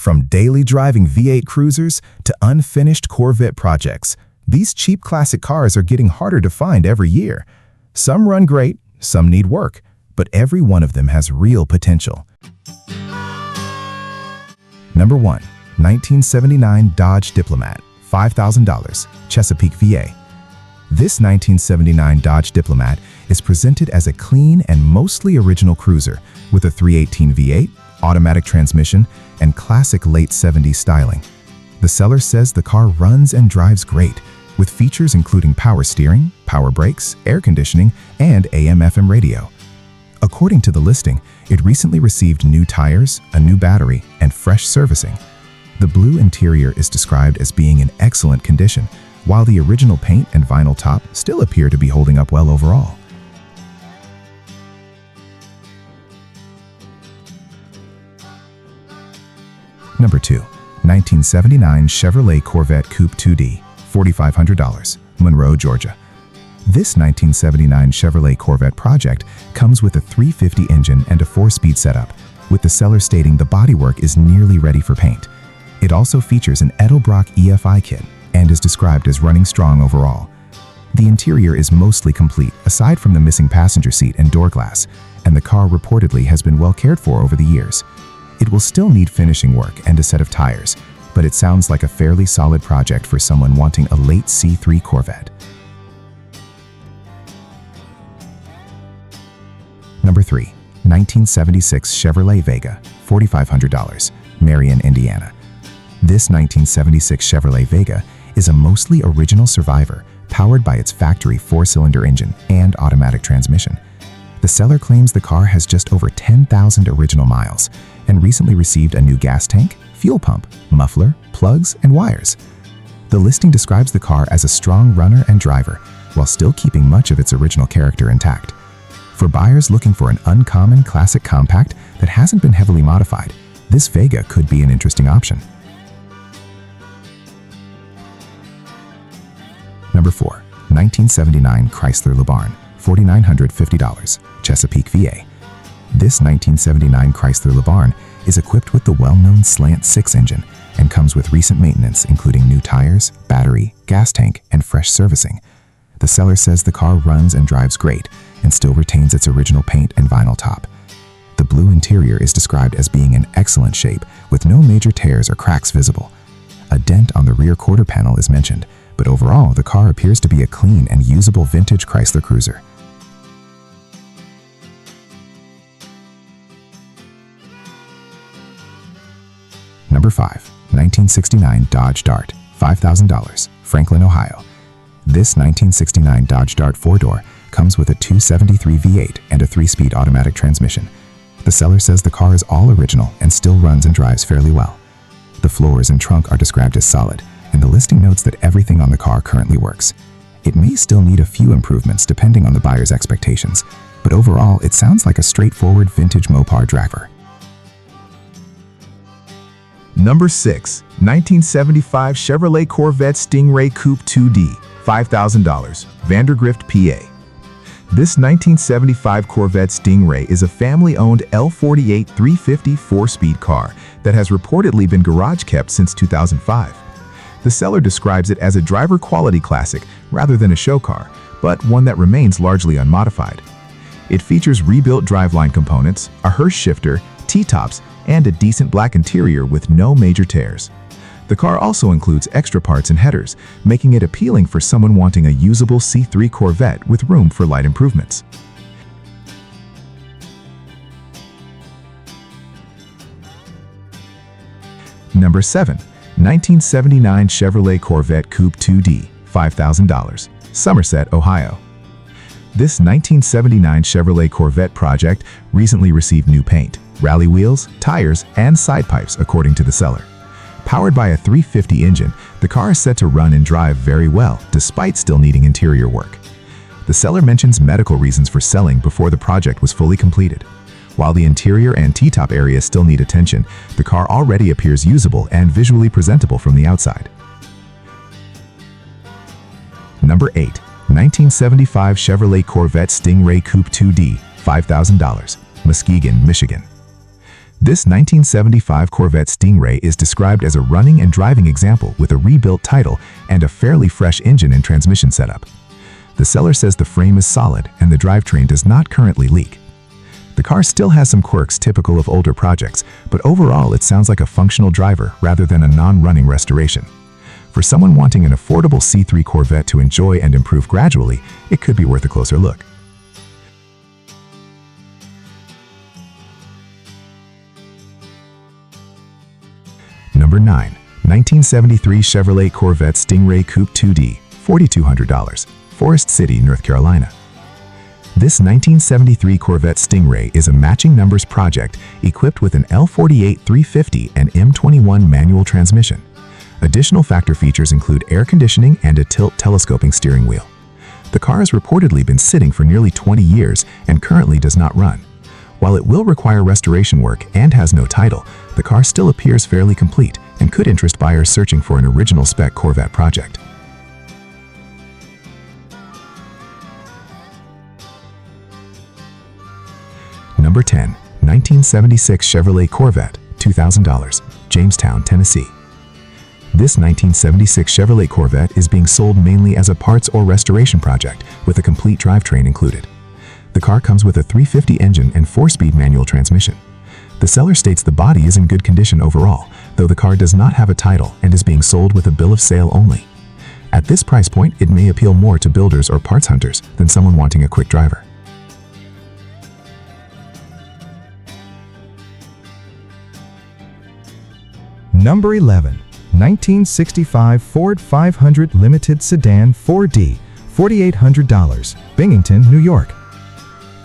From daily driving V8 cruisers to unfinished Corvette projects, these cheap classic cars are getting harder to find every year. Some run great, some need work, but every one of them has real potential. Number 1. 1979 Dodge Diplomat, $5,000, Chesapeake, VA. This 1979 Dodge Diplomat is presented as a clean and mostly original cruiser with a 318 V8, automatic transmission, and classic late 70s styling. The seller says the car runs and drives great, with features including power steering, power brakes, air conditioning, and AM/FM radio. According to the listing, it recently received new tires, a new battery, and fresh servicing. The blue interior is described as being in excellent condition, while the original paint and vinyl top still appear to be holding up well overall. Number 2. 1979 Chevrolet Corvette Coupe 2D, $4,500, Monroe, Georgia. This 1979 Chevrolet Corvette project comes with a 350 engine and a 4-speed setup, with the seller stating the bodywork is nearly ready for paint. It also features an Edelbrock EFI kit and is described as running strong overall. The interior is mostly complete aside from the missing passenger seat and door glass, and the car reportedly has been well cared for over the years. It will still need finishing work and a set of tires, but it sounds like a fairly solid project for someone wanting a late C3 Corvette. Number 3. 1976 Chevrolet Vega, $4,500, Marion, Indiana. This 1976 Chevrolet Vega is a mostly original survivor powered by its factory 4-cylinder engine and automatic transmission. The seller claims the car has just over 10,000 original miles and recently received a new gas tank, fuel pump, muffler, plugs, and wires. The listing describes the car as a strong runner and driver while still keeping much of its original character intact. For buyers looking for an uncommon classic compact that hasn't been heavily modified, this Vega could be an interesting option. Number 4. 1979 Chrysler LeBaron, $4,950, Chesapeake, VA. This 1979 Chrysler LeBaron is equipped with the well-known Slant 6 engine and comes with recent maintenance including new tires, battery, gas tank, and fresh servicing. The seller says the car runs and drives great and still retains its original paint and vinyl top. The blue interior is described as being in excellent shape with no major tears or cracks visible. A dent on the rear quarter panel is mentioned, but overall the car appears to be a clean and usable vintage Chrysler cruiser. Number 5. 1969 Dodge Dart, $5,000, Franklin, Ohio. This 1969 Dodge Dart 4-door comes with a 273 V8 and a 3-speed automatic transmission. The seller says the car is all original and still runs and drives fairly well. The floors and trunk are described as solid, and the listing notes that everything on the car currently works. It may still need a few improvements depending on the buyer's expectations, but overall it sounds like a straightforward vintage Mopar driver. Number 6. 1975 Chevrolet Corvette Stingray Coupe 2D, $5,000, Vandergrift, PA. This 1975 Corvette Stingray is a family-owned L48 350 4-speed car that has reportedly been garage-kept since 2005. The seller describes it as a driver-quality classic rather than a show car, but one that remains largely unmodified. It features rebuilt driveline components, a Hirsch shifter, T-tops, and a decent black interior with no major tears. The car also includes extra parts and headers, making it appealing for someone wanting a usable C3 Corvette with room for light improvements. Number 7. 1979 Chevrolet Corvette Coupe 2D, $5,000, Somerset, Ohio. This 1979 Chevrolet Corvette project recently received new paint, rally wheels, tires, and side pipes, according to the seller. Powered by a 350 engine, the car is set to run and drive very well, despite still needing interior work. The seller mentions medical reasons for selling before the project was fully completed. While the interior and T-top areas still need attention, the car already appears usable and visually presentable from the outside. Number 8. 1975 Chevrolet Corvette Stingray Coupe 2D, $5,000, Muskegon, Michigan. This 1975 Corvette Stingray is described as a running and driving example with a rebuilt title and a fairly fresh engine and transmission setup. The seller says the frame is solid and the drivetrain does not currently leak. The car still has some quirks typical of older projects, but overall it sounds like a functional driver rather than a non-running restoration. For someone wanting an affordable C3 Corvette to enjoy and improve gradually, it could be worth a closer look. Number 9. 1973 Chevrolet Corvette Stingray Coupe 2D, $4,200, Forest City, North Carolina. This 1973 Corvette Stingray is a matching numbers project equipped with an L48 350 and M21 manual transmission. Additional factor features include air conditioning and a tilt telescoping steering wheel. The car has reportedly been sitting for nearly 20 years and currently does not run. While it will require restoration work and has no title, the car still appears fairly complete and could interest buyers searching for an original spec Corvette project. Number 10. 1976 Chevrolet Corvette, $2,000, Jamestown, Tennessee. This 1976 Chevrolet Corvette is being sold mainly as a parts or restoration project with a complete drivetrain included. The car comes with a 350 engine and 4-speed manual transmission. The seller states the body is in good condition overall, though the car does not have a title and is being sold with a bill of sale only. At this price point, it may appeal more to builders or parts hunters than someone wanting a quick driver. Number 11. 1965 Ford 500 Limited Sedan 4D, $4,800, Binghamton, New York.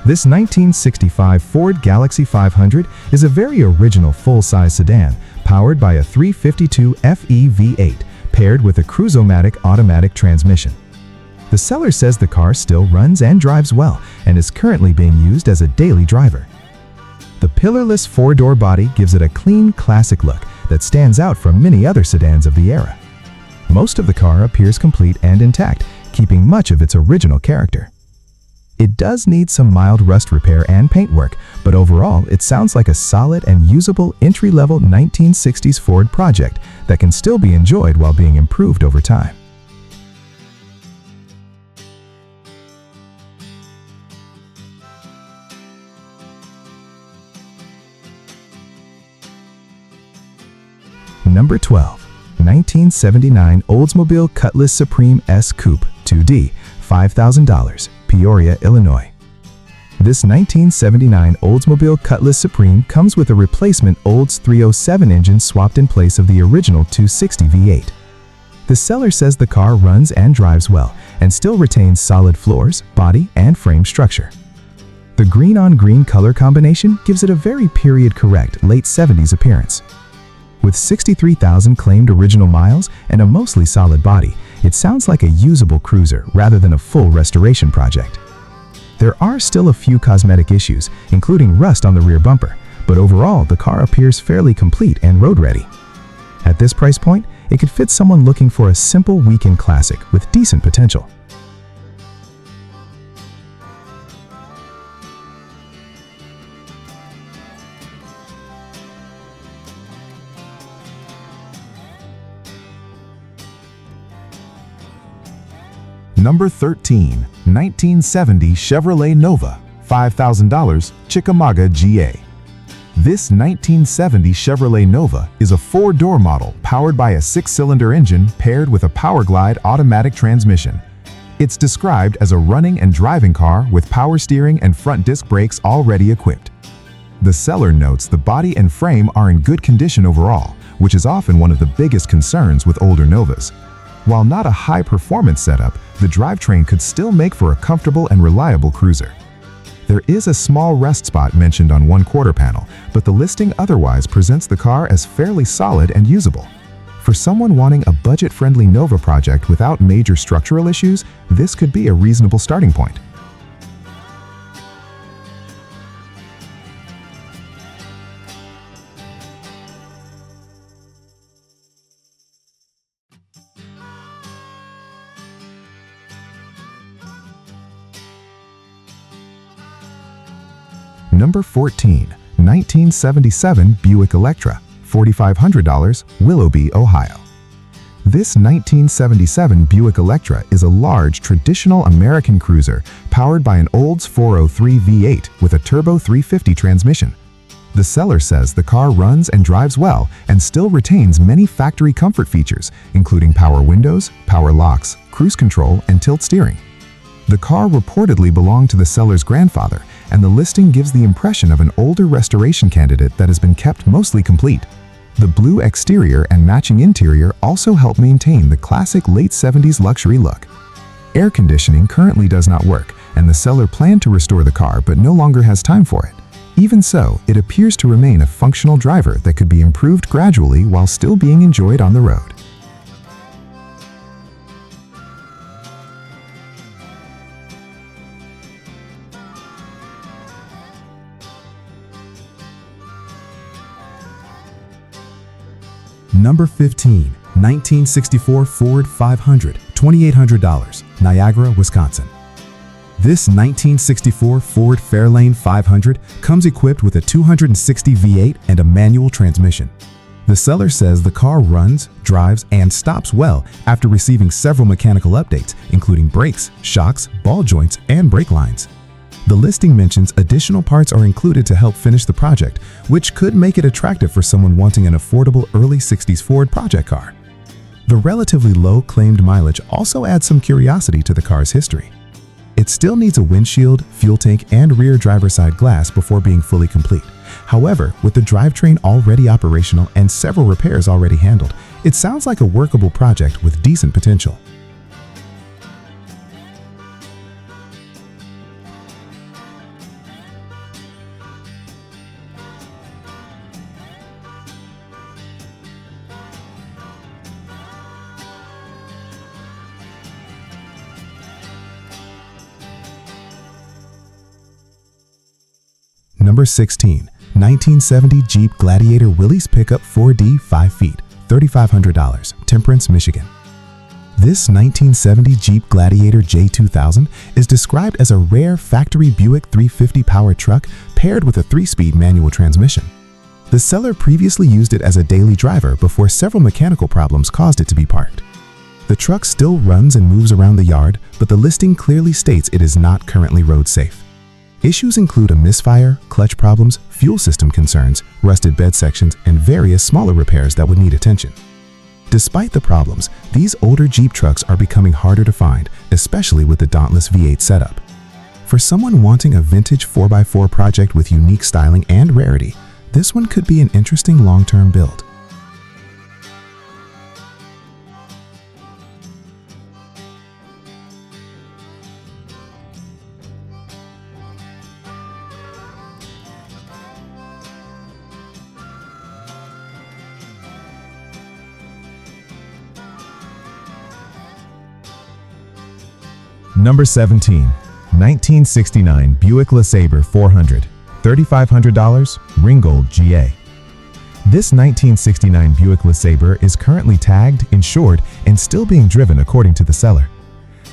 This 1965 Ford Galaxie 500 is a very original full-size sedan powered by a 352 FE V8 paired with a Cruise-O-Matic automatic transmission. The seller says the car still runs and drives well and is currently being used as a daily driver. The pillarless four-door body gives it a clean, classic look that stands out from many other sedans of the era. Most of the car appears complete and intact, keeping much of its original character. It does need some mild rust repair and paint work, but overall it sounds like a solid and usable entry-level 1960s Ford project that can still be enjoyed while being improved over time. Number 12. 1979 Oldsmobile Cutlass Supreme S Coupe 2D, $5,000, Peoria, Illinois. This 1979 Oldsmobile Cutlass Supreme comes with a replacement Olds 307 engine swapped in place of the original 260 V8. The seller says the car runs and drives well and still retains solid floors, body, and frame structure. The green-on-green color combination gives it a very period-correct late 70s appearance. With 63,000 claimed original miles and a mostly solid body, it sounds like a usable cruiser rather than a full restoration project. There are still a few cosmetic issues, including rust on the rear bumper, but overall the car appears fairly complete and road-ready. At this price point, it could fit someone looking for a simple weekend classic with decent potential. Number 13. 1970 Chevrolet Nova, $5,000, Chickamauga, GA. This 1970 Chevrolet Nova is a 4-door model powered by a 6-cylinder engine paired with a Powerglide automatic transmission. It's described as a running and driving car with power steering and front disc brakes already equipped. The seller notes the body and frame are in good condition overall, which is often one of the biggest concerns with older Novas. While not a high-performance setup, the drivetrain could still make for a comfortable and reliable cruiser. There is a small rust spot mentioned on one quarter panel, but the listing otherwise presents the car as fairly solid and usable. For someone wanting a budget-friendly Nova project without major structural issues, this could be a reasonable starting point. Number 14. 1977 Buick Electra, $4,500, Willoughby, Ohio. This 1977 Buick Electra is a large, traditional American cruiser powered by an Olds 403 V8 with a turbo 350 transmission. The seller says the car runs and drives well and still retains many factory comfort features, including power windows, power locks, cruise control, and tilt steering. The car reportedly belonged to the seller's grandfather, and the listing gives the impression of an older restoration candidate that has been kept mostly complete. The blue exterior and matching interior also help maintain the classic late 70s luxury look. Air conditioning currently does not work, and the seller planned to restore the car but no longer has time for it. Even so, it appears to remain a functional driver that could be improved gradually while still being enjoyed on the road. Number 15, 1964 Ford 500, $2,800, Niagara, Wisconsin. This 1964 Ford Fairlane 500 comes equipped with a 260 V8 and a manual transmission. The seller says the car runs, drives, and stops well after receiving several mechanical updates, including brakes, shocks, ball joints, and brake lines. The listing mentions additional parts are included to help finish the project, which could make it attractive for someone wanting an affordable early 60s Ford project car. The relatively low claimed mileage also adds some curiosity to the car's history. It still needs a windshield, fuel tank, and rear driver's side glass before being fully complete. However, with the drivetrain already operational and several repairs already handled, it sounds like a workable project with decent potential. Number 16, 1970 Jeep Gladiator Willys Pickup 4D 5 feet, $3,500, Temperance, Michigan. This 1970 Jeep Gladiator J2000 is described as a rare factory Buick 350 powered truck paired with a 3-speed manual transmission. The seller previously used it as a daily driver before several mechanical problems caused it to be parked. The truck still runs and moves around the yard, but the listing clearly states it is not currently road safe. Issues include a misfire, clutch problems, fuel system concerns, rusted bed sections, and various smaller repairs that would need attention. Despite the problems, these older Jeep trucks are becoming harder to find, especially with the dauntless V8 setup. For someone wanting a vintage 4x4 project with unique styling and rarity, this one could be an interesting long-term build. Number 17, 1969 Buick LeSabre 400, $3,500, Ringgold, GA. This 1969 Buick LeSabre is currently tagged, insured, and still being driven according to the seller.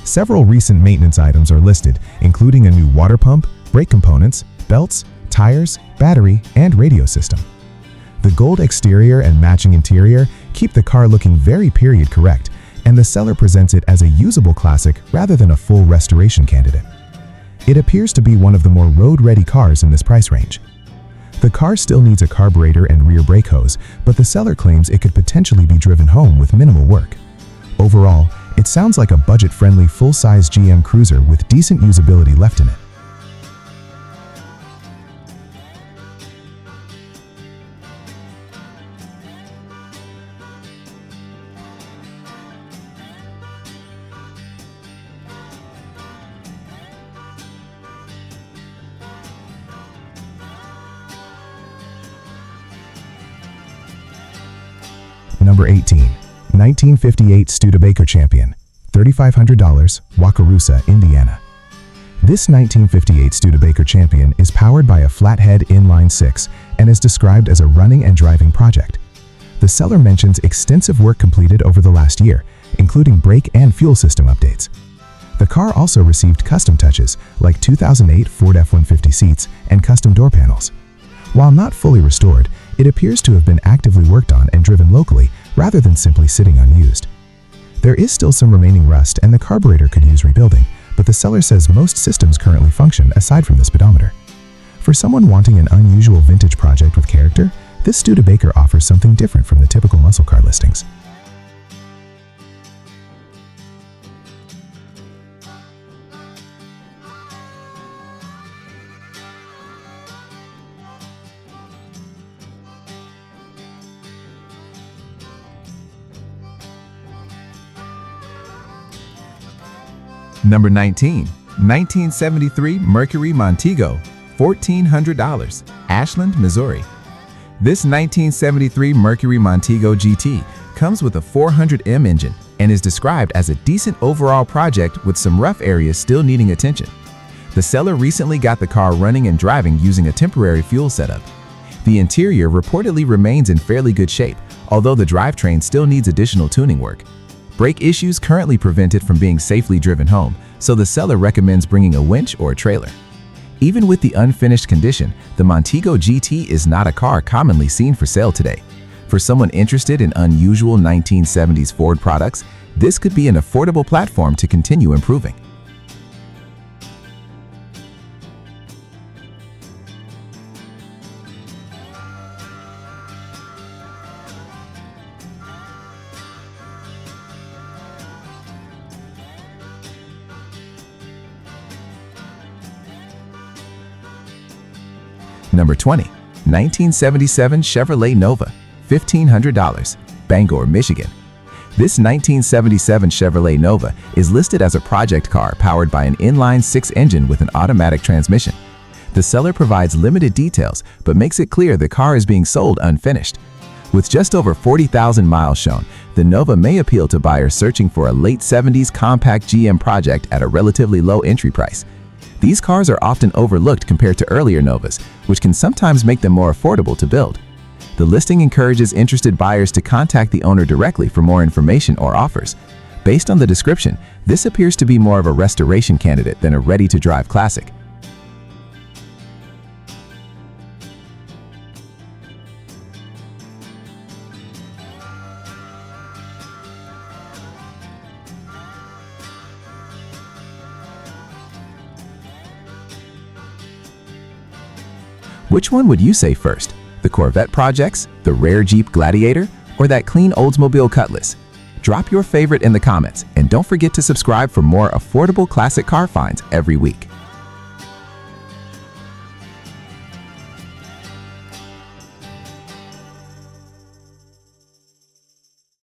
Several recent maintenance items are listed, including a new water pump, brake components, belts, tires, battery, and radio system. The gold exterior and matching interior keep the car looking very period correct, and the seller presents it as a usable classic rather than a full restoration candidate. It appears to be one of the more road-ready cars in this price range. The car still needs a carburetor and rear brake hose, but the seller claims it could potentially be driven home with minimal work. Overall, it sounds like a budget-friendly full-size GM cruiser with decent usability left in it. Number 18, 1958 Studebaker Champion, $3,500, Wakarusa, Indiana. This 1958 Studebaker Champion is powered by a flathead inline-6 and is described as a running and driving project. The seller mentions extensive work completed over the last year, including brake and fuel system updates. The car also received custom touches like 2008 Ford F-150 seats and custom door panels. While not fully restored, it appears to have been actively worked on and driven locally rather than simply sitting unused. There is still some remaining rust and the carburetor could use rebuilding, but the seller says most systems currently function aside from the speedometer. For someone wanting an unusual vintage project with character, this Studebaker offers something different from the typical muscle car listings. Number 19, 1973 Mercury Montego, $1,400, Ashland, Missouri. This 1973 Mercury Montego GT comes with a 400M engine and is described as a decent overall project with some rough areas still needing attention. The seller recently got the car running and driving using a temporary fuel setup. The interior reportedly remains in fairly good shape, although the drivetrain still needs additional tuning work. Brake issues currently prevent it from being safely driven home, so the seller recommends bringing a winch or a trailer. Even with the unfinished condition, the Montego GT is not a car commonly seen for sale today. For someone interested in unusual 1970s Ford products, this could be an affordable platform to continue improving. Number 20, 1977 Chevrolet Nova, $1,500, Bangor, Michigan. This 1977 Chevrolet Nova is listed as a project car powered by an inline-six engine with an automatic transmission. The seller provides limited details but makes it clear the car is being sold unfinished. With just over 40,000 miles shown, the Nova may appeal to buyers searching for a late 70s compact GM project at a relatively low entry price. These cars are often overlooked compared to earlier Novas, which can sometimes make them more affordable to build. The listing encourages interested buyers to contact the owner directly for more information or offers. Based on the description, this appears to be more of a restoration candidate than a ready-to-drive classic. Which one would you say first? The Corvette projects, the rare Jeep Gladiator, or that clean Oldsmobile Cutlass? Drop your favorite in the comments and don't forget to subscribe for more affordable classic car finds every week.